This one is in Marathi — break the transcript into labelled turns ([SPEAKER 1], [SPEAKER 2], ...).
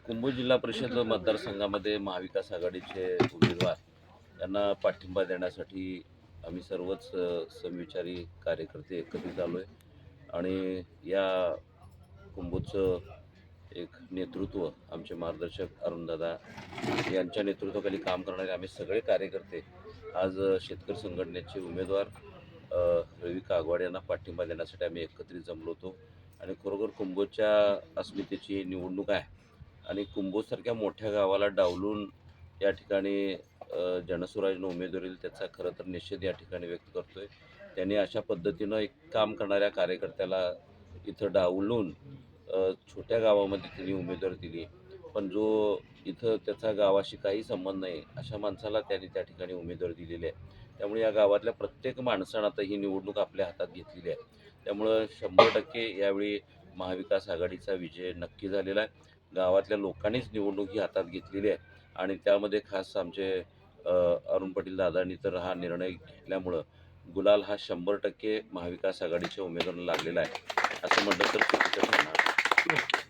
[SPEAKER 1] कुंभोज जिल्हा परिषद मतदारसंघामध्ये महाविकास आघाडीचे उमेदवार यांना पाठिंबा देण्यासाठी आम्ही सर्वच समविचारी कार्यकर्ते एकत्रित आलो आहे आणि या कुंभोजचं एक नेतृत्व आमचे मार्गदर्शक अरुणदादा यांच्या नेतृत्वाखाली काम करणारे आम्ही सगळे कार्यकर्ते आज शेतकरी संघटनेचे उमेदवार रवी कागवाड यांना पाठिंबा देण्यासाठी आम्ही एकत्रित जमलो होतो आणि खरोखर कुंभोजच्या अस्मितेची निवडणूक आहे आणि कुंभोजसारख्या मोठ्या गावाला डावलून या ठिकाणी जनसुराजनं उमेदवारी दिली त्याचा खरं तर निषेध या ठिकाणी व्यक्त करतोय। त्यांनी अशा पद्धतीनं एक काम करणाऱ्या कार्यकर्त्याला इथं डावलून छोट्या गावामध्ये त्यांनी उमेदवारी दिली, पण जो इथं त्याचा गावाशी काही संबंध नाही अशा माणसाला त्यांनी त्या ठिकाणी उमेदवारी दिलेली आहे। त्यामुळे या गावातल्या प्रत्येक माणसानं आता ही निवडणूक आपल्या हातात घेतलेली आहे। त्यामुळं 100% यावेळी महाविकास आघाडीचा विजय नक्की झालेला आहे। गावातल्या लोकांनीच निवडणूक ही हातात घेतलेली आहे आणि त्यामध्ये खास आमचे अरुण पाटील दादांनी तर हा निर्णय घेतल्यामुळं गुलाल हा 100% महाविकास आघाडीच्या उमेदवारांना लागलेला आहे असं म्हटलं तर चुकीचं ठरणार।